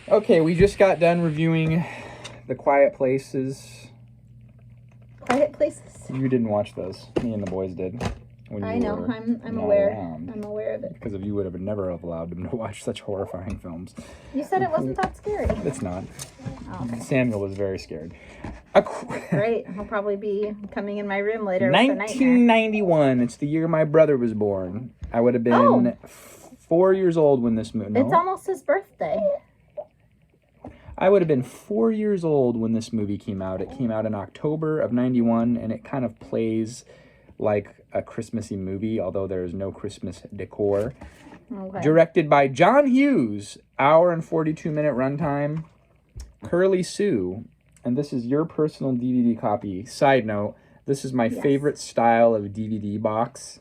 Okay, we just got done reviewing The Quiet Places. Quiet Places? You didn't watch those. Me and the boys did. When I you know. were I'm not aware. around. I'm aware of it. Because of you would have never have allowed them to watch such horrifying films. You said it wasn't that scary. It's not. Oh, okay. Samuel was very scared. Great. He'll probably be coming in my room later with a nightmare. 1991. It's the year my brother was born. I would have been 4 years old when this movie... No? It's almost his birthday. I would have been 4 years old when this movie came out. It came out in October of 91, and it kind of plays like a Christmassy movie, although there is no Christmas decor. Okay. Directed by John Hughes, hour and 42-minute runtime. Curly Sue, and this is your personal DVD copy. Side note, this is my favorite style of DVD box.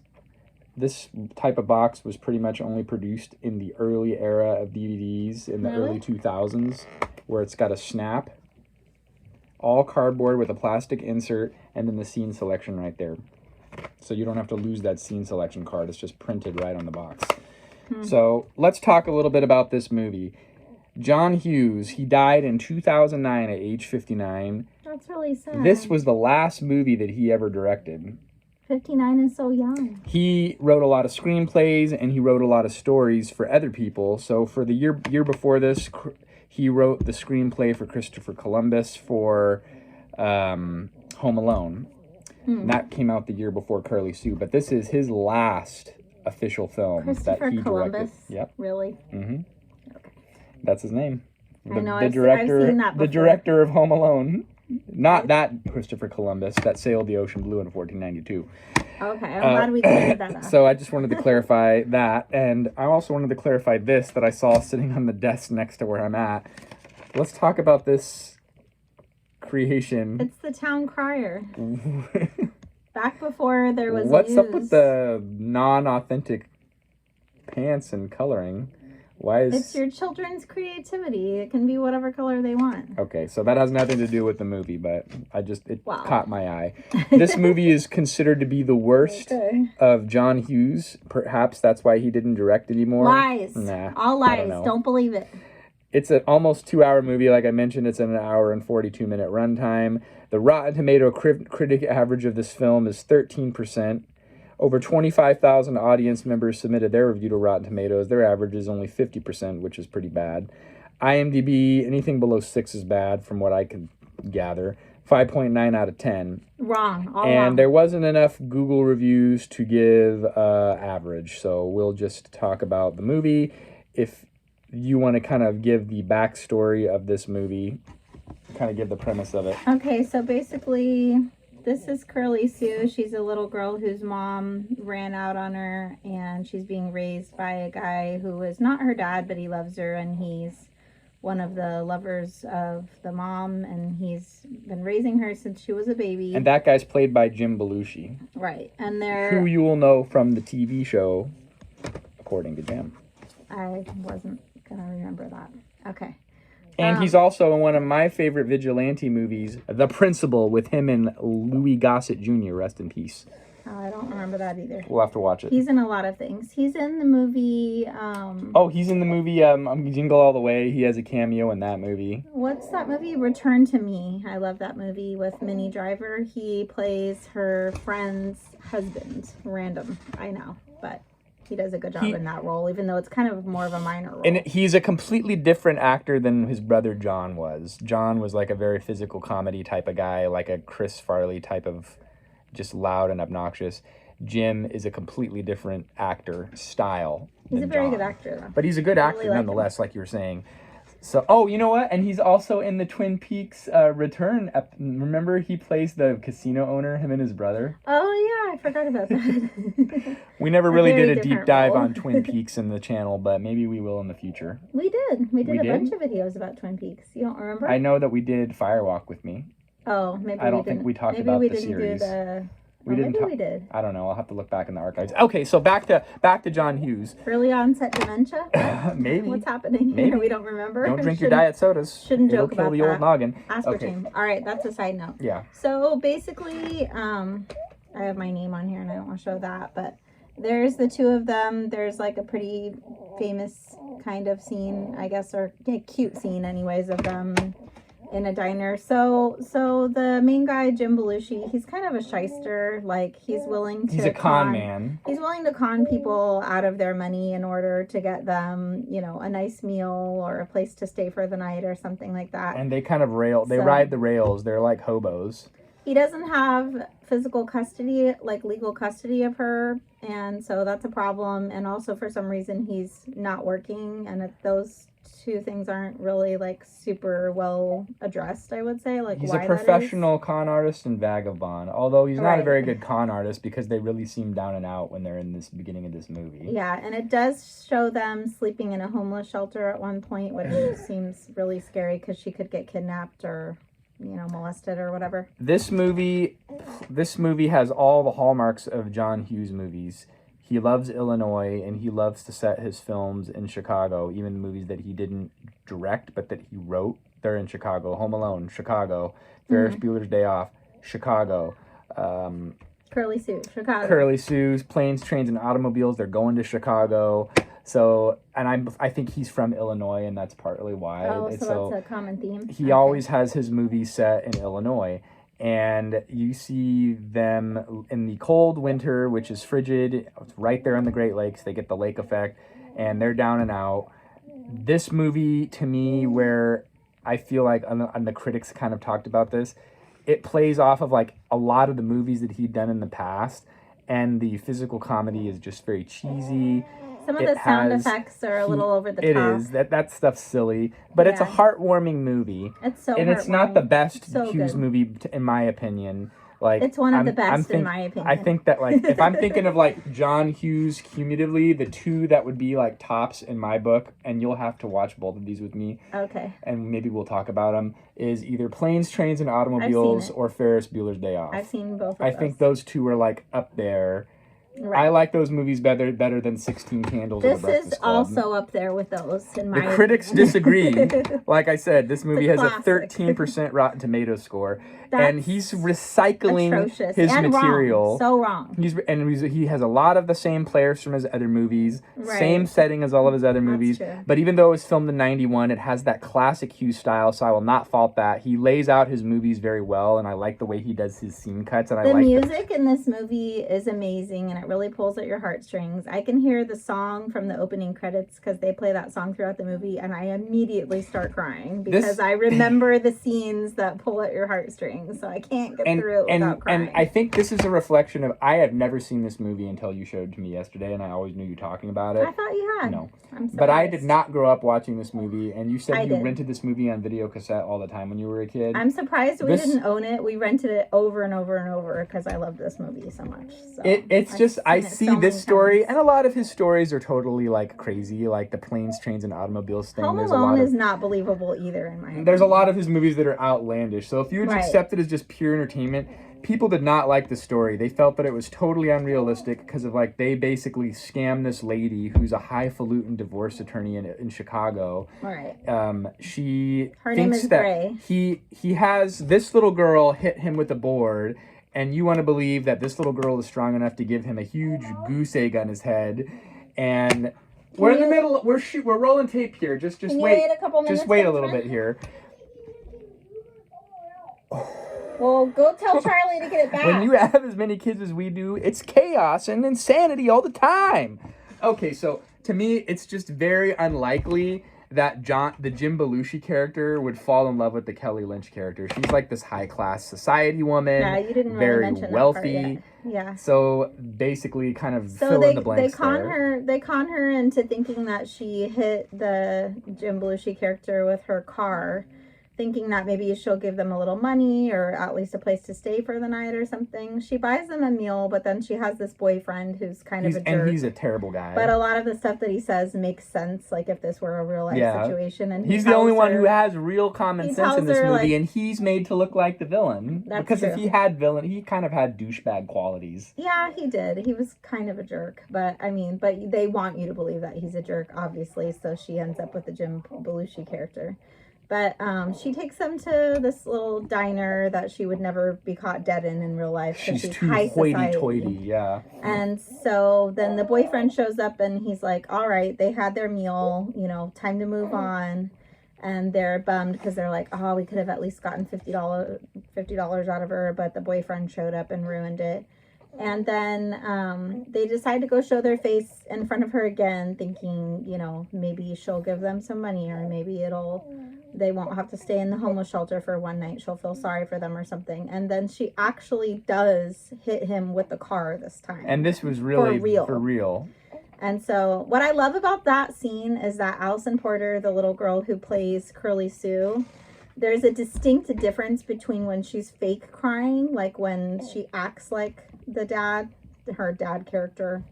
This type of box was pretty much only produced in the early era of DVDs in the early 2000s, where it's got a snap, all cardboard with a plastic insert, and then the scene selection right there. So you don't have to lose that scene selection card. It's just printed right on the box. So let's talk a little bit about this movie. John Hughes, he died in 2009 at age 59. That's really sad. This was the last movie that he ever directed. 59 is so young. He wrote a lot of screenplays and he wrote a lot of stories for other people. So for the year before this, he wrote the screenplay for Christopher Columbus for Home Alone. That came out the year before Curly Sue, but this is his last official film that he Columbus? directed. Yep. Really? Mm-hmm. Okay. That's his name. I know. The director, I've seen that before. The director of Home Alone. Not that Christopher Columbus that sailed the ocean blue in 1492. Okay, I'm glad we cleared that up. So I just wanted to clarify that, and I also wanted to clarify this that I saw sitting on the desk next to where I'm at. Let's talk about this creation. It's the town crier. Back before there was What's news. up with the non-authentic pants and coloring? Why is... It's your children's creativity. It can be whatever color they want. Okay, so that has nothing to do with the movie, but it caught my eye. This movie is considered to be the worst of John Hughes. Perhaps that's why he didn't direct anymore. Lies. Nah, all lies. Don't believe it. It's an almost 2-hour movie. Like I mentioned, it's an hour and 42-minute runtime. The Rotten Tomato critic average of this film is 13%. Over 25,000 audience members submitted their review to Rotten Tomatoes. Their average is only 50%, which is pretty bad. IMDb, anything below 6 is bad from what I can gather. 5.9 out of 10. Wrong. All and wrong. There wasn't enough Google reviews to give average. So we'll just talk about the movie. If you want to kind of give the backstory of this movie, kind of give the premise of it. Okay, so basically... This is Curly Sue. She's a little girl whose mom ran out on her, and she's being raised by a guy who is not her dad, but he loves her, and he's one of the lovers of the mom, and he's been raising her since she was a baby. And that guy's played by Jim Belushi. Right. And they're... Who you will know from the TV show, according to Jim. I wasn't going to remember that. Okay. And he's also in one of my favorite vigilante movies, The Principal, with him and Louis Gossett Jr., rest in peace. Oh, I don't remember that either. We'll have to watch it. He's in a lot of things. He's in the movie... he's in the movie Jingle All the Way. He has a cameo in that movie. What's that movie? Return to Me. I love that movie with Minnie Driver. He plays her friend's husband. Random, I know, but... He does a good job in that role, even though it's kind of more of a minor role. And he's a completely different actor than his brother John was. John was like a very physical comedy type of guy, like a Chris Farley type of just loud and obnoxious. Jim is a completely different actor style. He's a very good actor, though. But he's a good actor nonetheless, like you were saying. So, you know what? And he's also in the Twin Peaks Return. Remember, he plays the casino owner, him and his brother? Oh, yeah, I forgot about that. We never really did a deep dive on Twin Peaks in the channel, but maybe we will in the future. We did. We did a bunch of videos about Twin Peaks. You don't remember? I know that we did Firewalk with me. Oh, maybe I don't think we talked about the series. Maybe we did. I don't know. I'll have to look back in the archives. Okay, so back to John Hughes. Early onset dementia? Maybe. What's happening here? We don't remember. Don't drink your diet sodas. Shouldn't joke It'll about kill the old noggin. Aspartame. Okay. All right, that's a side note. Yeah. So basically, I have my name on here and I don't want to show that, but there's the two of them. There's like a pretty famous kind of scene, I guess, or a cute scene, anyways, of them in a diner. So the main guy, Jim Belushi, he's kind of a shyster. Like he's willing to He's a con man. He's willing to con people out of their money in order to get them, a nice meal or a place to stay for the night or something like that. And they kind of ride the rails. They're like hobos. He doesn't have physical custody, like legal custody of her, and so that's a problem. And also, for some reason, he's not working, and those two things aren't really like super well addressed, I would say. Like he's why a professional con artist and vagabond, although he's not a very good con artist because they really seem down and out when they're in this beginning of this movie. Yeah, and it does show them sleeping in a homeless shelter at one point, which seems really scary because she could get kidnapped or molested or whatever. This movie has all the hallmarks of John Hughes movies. He loves Illinois, and he loves to set his films in Chicago, even the movies that he didn't direct, but that he wrote. They're in Chicago. Home Alone, Chicago. Ferris Bueller's Day Off, Chicago. Curly Sue, Chicago. Curly Sue's, Planes, Trains, and Automobiles. They're going to Chicago. So, and I think he's from Illinois, and that's partly why. Oh, so that's a common theme. He always has his movies set in Illinois. And you see them in the cold winter, which is frigid. It's right there on the Great Lakes. They get the lake effect, and they're down and out. This movie, to me, where I feel like, and the critics kind of talked about this, it plays off of like a lot of the movies that he'd done in the past, and the physical comedy is just very cheesy. Some of the sound effects are a little over the top. It is. That stuff's silly. But it's a heartwarming movie. It's so And it's not the best so Hughes good. movie, in my opinion. Like it's one of the best, in my opinion. I think that, like, if I'm thinking of, like, John Hughes cumulatively, the two that would be, like, tops in my book, and you'll have to watch both of these with me. Okay. And maybe we'll talk about them, is either Planes, Trains, and Automobiles or Ferris Bueller's Day Off. I've seen both of those. I think those two are, like, up there. Right. I like those movies better than 16 Candles or The Breakfast Club. This is also up there with those, in my opinion. The critics disagree. Like I said, this movie has a 13% Rotten Tomatoes score. And he's recycling his material. Wrong. So wrong. He has a lot of the same players from his other movies. Right. Same setting as all of his other movies. True. But even though it was filmed in 91, it has that classic Hughes style, so I will not fault that. He lays out his movies very well, and I like the way he does his scene cuts. And the music in this movie is amazing, and it really pulls at your heartstrings. I can hear the song from the opening credits because they play that song throughout the movie, and I immediately start crying because I remember the scenes that pull at your heartstrings. So I can't get through it without crying. And I think this is a reflection of, I have never seen this movie until you showed it to me yesterday, and I always knew you talking about it. I thought you had. No. But I did not grow up watching this movie, and you said you did. rented this movie on video cassette all the time when you were a kid. I'm surprised we didn't own it. We rented it over and over and over because I love this movie so much. So I see this story, and a lot of his stories are totally like crazy, like the Planes, Trains, and Automobiles thing. Home Alone is not believable either, in my opinion. There's a lot of his movies that are outlandish. So if you would accept it as just pure entertainment, people did not like the story. They felt that it was totally unrealistic because of, like, they basically scammed this lady who's a highfalutin divorce attorney in Chicago. Right. She Her thinks name is that Gray. he has this little girl hit him with a board, and you want to believe that this little girl is strong enough to give him a huge goose egg on his head, and we're in the middle. We're rolling tape here. Just wait. A couple minutes, just wait a little bit here. Well, go tell Charlie to get it back. When you have as many kids as we do, it's chaos and insanity all the time. Okay, so to me, it's just very unlikely that the Jim Belushi character would fall in love with the Kelly Lynch character. She's like this high-class society woman, yeah, you didn't really very mention wealthy. That part yet. Yeah. So basically, kind of fill in the blanks there. They con her into thinking that she hit the Jim Belushi character with her car, thinking that maybe she'll give them a little money or at least a place to stay for the night or something. She buys them a meal, but then she has this boyfriend who's kind of a jerk. And he's a terrible guy. But a lot of the stuff that he says makes sense, like if this were a real life situation. And he's the only one who has real common sense in this movie, and he's made to look like the villain. Because if he had he kind of had douchebag qualities. Yeah, he did. He was kind of a jerk, but they want you to believe that he's a jerk, obviously. So she ends up with the Jim Belushi character. But she takes them to this little diner that she would never be caught dead in real life. She's too hoity-toity, yeah. And so then the boyfriend shows up and he's like, all right, they had their meal, you know, time to move on. And they're bummed because they're like, oh, we could have at least gotten $50 out of her. But the boyfriend showed up and ruined it. And then they decide to go show their face in front of her again, thinking, you know, maybe she'll give them some money, or maybe they won't have to stay in the homeless shelter for one night. She'll feel sorry for them or something. And then she actually does hit him with the car this time. And this was really for real. And so what I love about that scene is that Allison Porter, the little girl who plays Curly Sue, there's a distinct difference between when she's fake crying, like when she acts like her dad character.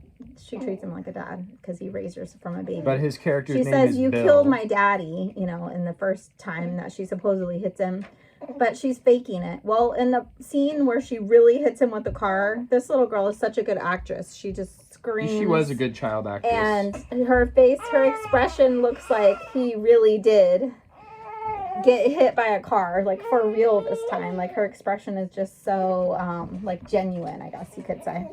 She treats him like a dad because he raised her from a baby. But his character's name is Bill. She says, you killed my daddy, you know, in the first time that she supposedly hits him. But she's faking it. Well, in the scene where she really hits him with the car, this little girl is such a good actress. She just screams. She was a good child actress. And her face, her expression looks like he really did get hit by a car, like for real this time. Like her expression is just so like genuine, I guess you could say.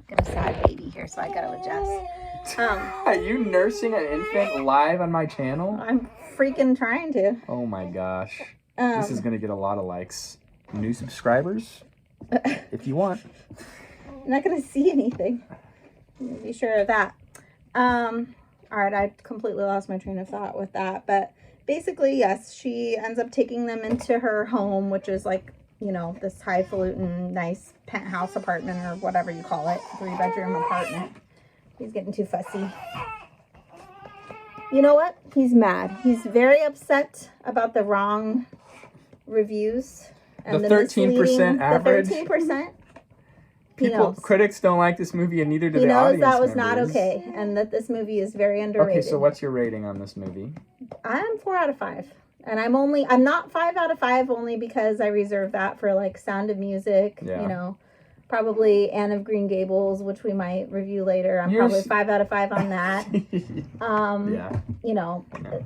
Got a sad baby here, so I gotta adjust. Are you nursing an infant live on my channel? I'm freaking trying to. Oh my gosh. This is gonna get a lot of likes. New subscribers? If you want. I'm not gonna see anything. Be sure of that. All right, I completely lost my train of thought with that, but basically, yes, she ends up taking them into her home, which is like, you know, this highfalutin, nice penthouse apartment or whatever you call it, 3-bedroom apartment. He's getting too fussy. You know what? He's mad. He's very upset about the wrong reviews and the 13% average. The 13%. Critics don't like this movie, and neither do the audience. He knows that was members. Not okay, and that this movie is very underrated. Okay, so what's your rating on this movie? I'm 4 out of 5. And I'm not 5 out of 5 only because I reserve that for like Sound of Music, you know, probably Anne of Green Gables, which we might review later. I'm probably 5 out of 5 on that. You know,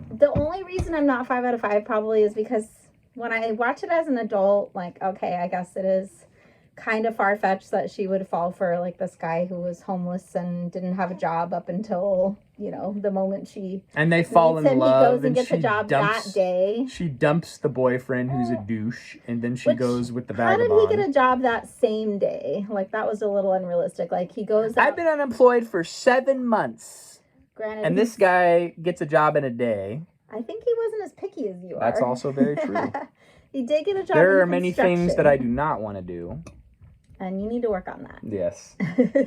the only reason I'm not 5 out of 5 probably is because when I watch it as an adult, like, okay, I guess it is kind of far-fetched that she would fall for like this guy who was homeless and didn't have a job up until, you know, the moment they fall in love. He goes and gets a job that day. She dumps the boyfriend who's a douche, and then she goes with the vagabond. How did he get a job that same day? Like, that was a little unrealistic. Like, he goes out, I've been unemployed for 7 months. Granted, and this guy gets a job in a day. I think he wasn't as picky as you are. That's also very true. He did get a job. There are many things that I do not want to do. And you need to work on that. Yes.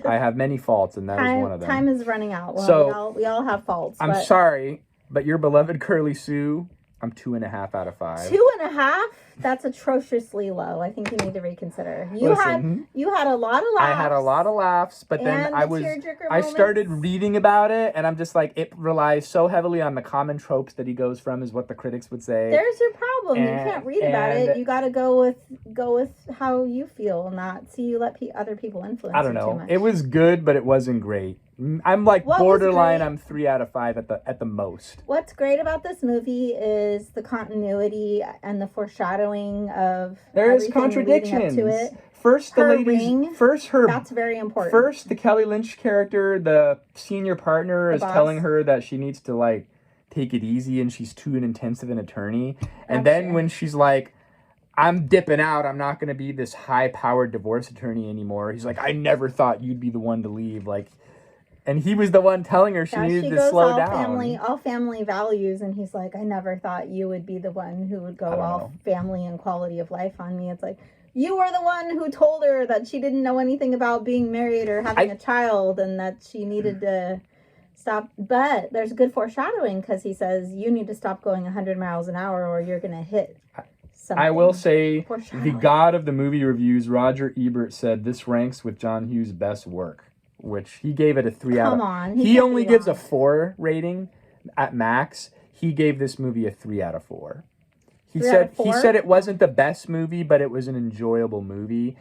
I have many faults, and that is one of them. Time is running out. Well, so, we all have faults. I'm sorry, but your beloved Curly Sue, I'm 2.5 out of 5. 2.5? That's atrociously low. I think you need to reconsider. You had a lot of laughs. I had a lot of laughs, but then I started reading about it, and I'm just like, it relies so heavily on the common tropes that he goes from, is what the critics would say. There's your problem. You can't read about it. You got to go with how you feel, not see you let other people influence you. I don't know. It was good, but it wasn't great. I'm like borderline. I'm 3 out of 5 at the most. What's great about this movie is the continuity and the foreshadowing of. There's contradictions. To it. First, the ladies. Ring, that's very important. First, the Kelly Lynch character, the senior partner, is telling her that she needs to like take it easy, and she's too intensive an attorney. And then when she's like, I'm dipping out, I'm not going to be this high-powered divorce attorney anymore. He's like, I never thought you'd be the one to leave. Like. And he was the one telling her she needed to slow down. All family values, and he's like, I never thought you would be the one who would go all family and quality of life on me. It's like, you were the one who told her that she didn't know anything about being married or having a child, and that she needed to stop. But there's good foreshadowing, because he says, you need to stop going 100 miles an hour or you're going to hit something. I will say, the god of the movie reviews, Roger Ebert, said this ranks with John Hughes' best work, which he gave it a 3 out of 5. Come on. He only gives a 4 rating at max. He gave this movie a 3 out of 4. He said it wasn't the best movie, but it was an enjoyable movie.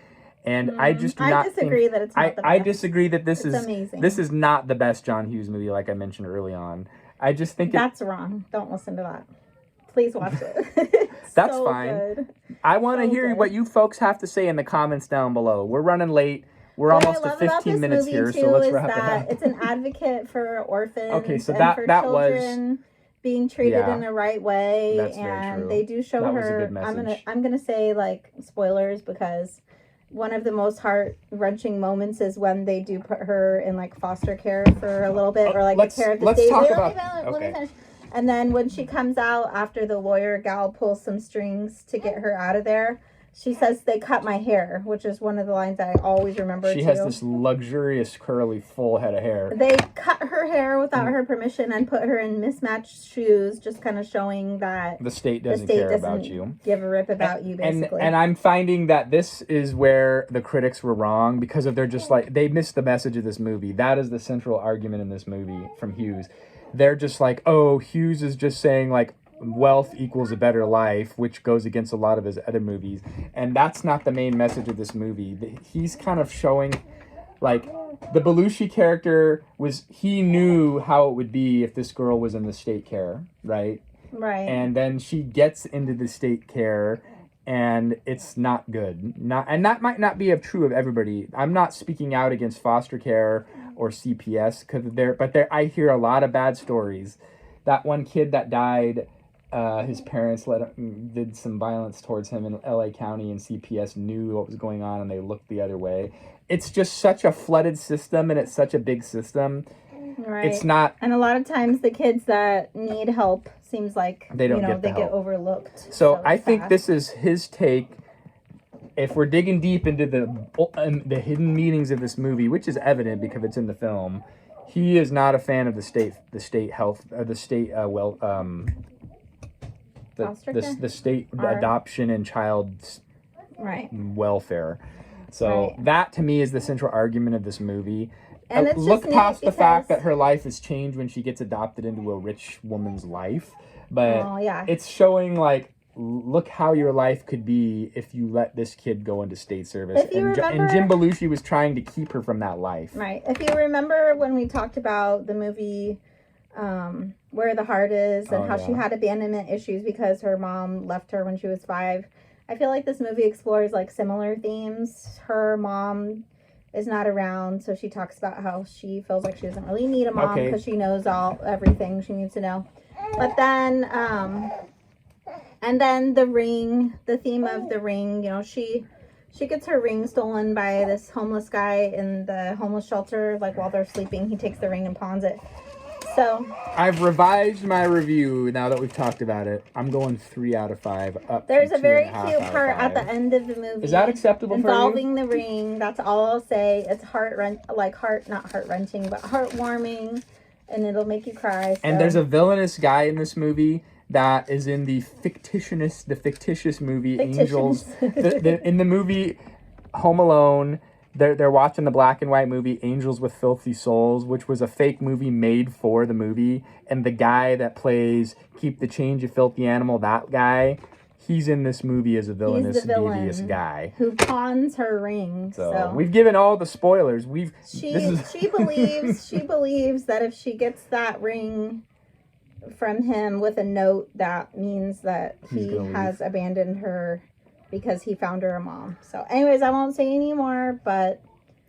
And I just do not disagree that it's not the best. I disagree that this is amazing. This is not the best John Hughes movie, like I mentioned early on. I just think that's wrong. Don't listen to that. It's Please watch it. It's That's so fine. good. I want to So hear good. what you folks have to say in the comments down below. We're running late. We're What almost I at love about 15 this minutes movie here, too so let's is wrap it that up. it's an advocate for orphans Okay, so and for that was- children being treated Yeah. in the right way. That's very and true. they do show That was a her. good message. I'm gonna say like spoilers because one of the most heart wrenching moments is when they do put her in like foster care for a little bit, or like the care of the let's state. talk Wait, about. let me Okay. finish. And then when she comes out after the lawyer gal pulls some strings to get her out of there, she says they cut my hair, which is one of the lines I always remember. She has this luxurious, curly, full head of hair. They cut her hair without her permission and put her in mismatched shoes, just kind of showing that the state doesn't care about you. Give a rip about you, basically. And I'm finding that this is where the critics were wrong because of they're just like, they missed the message of this movie. That is the central argument in this movie from Hughes. They're just like, oh, Hughes is just saying like wealth equals a better life, which goes against a lot of his other movies. And that's not the main message of this movie. He's kind of showing like the Belushi character he knew how it would be if this girl was in the state care, right? Right. And then she gets into the state care and it's not good. And that might not be true of everybody. I'm not speaking out against foster care or CPS but I hear a lot of bad stories. That one kid that died, his parents did some violence towards him in LA County, and CPS knew what was going on and they looked the other way. It's just such a flooded system and it's such a big system. Right. It's not. And a lot of times the kids that need help seems like they don't get overlooked. So I think this is his take. If we're digging deep into the hidden meanings of this movie, which is evident because it's in the film, he is not a fan of the state health, the state the state adoption and child welfare. So that to me is the central argument of this movie. And it's look past the fact that her life has changed when she gets adopted into a rich woman's life, but it's showing like, look how your life could be if you let this kid go into state service. And Jim Belushi was trying to keep her from that life. Right. If you remember when we talked about the movie Where the Heart Is and how she had abandonment issues because her mom left her when she was 5, I feel like this movie explores like similar themes. Her mom is not around, so she talks about how she feels like she doesn't really need a mom because she knows everything she needs to know. But then and then the ring, the theme of the ring, she gets her ring stolen by this homeless guy in the homeless shelter. Like while they're sleeping, he takes the ring and pawns it. So I've revised my review now that we've talked about it. I'm going 3 out of 5. There's a very cute part at the end of the movie. Is that acceptable for you? Involving the ring. That's all I'll say. It's not heart-wrenching, but heartwarming, and it'll make you cry. So. And there's a villainous guy in this movie that is in the fictitious movie Angels. In the movie Home Alone, they're watching the black and white movie Angels with Filthy Souls, which was a fake movie made for the movie. And the guy that plays Keep the Change, You Filthy Animal, that guy, he's in this movie as a villainous, devious guy who pawns her ring. So we've given all the spoilers. She believes that if she gets that ring from him with a note, that means that he has abandoned her because he found her a mom. So anyways, I won't say any more, but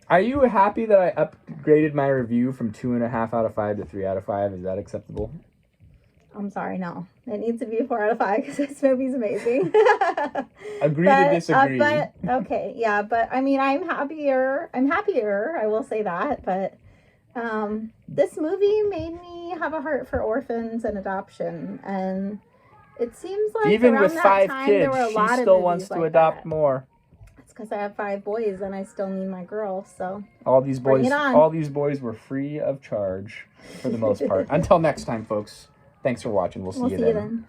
are you happy that I upgraded my review from 2.5 out of 5 to 3 out of 5? Is that acceptable? I'm sorry, no. It needs to be a 4 out of 5 because this movie's amazing. Agree to disagree. But okay, yeah, but I mean, I'm happier, I will say that, but this movie made me have a heart for orphans and adoption, and it seems like even around with that 5 time, kids, there were a lot she of still wants movies to like adopt that. more. It's because I have 5 boys and I still need my girl. So all these boys were free of charge for the most part. Until next time, folks. Thanks for watching. We'll see you then.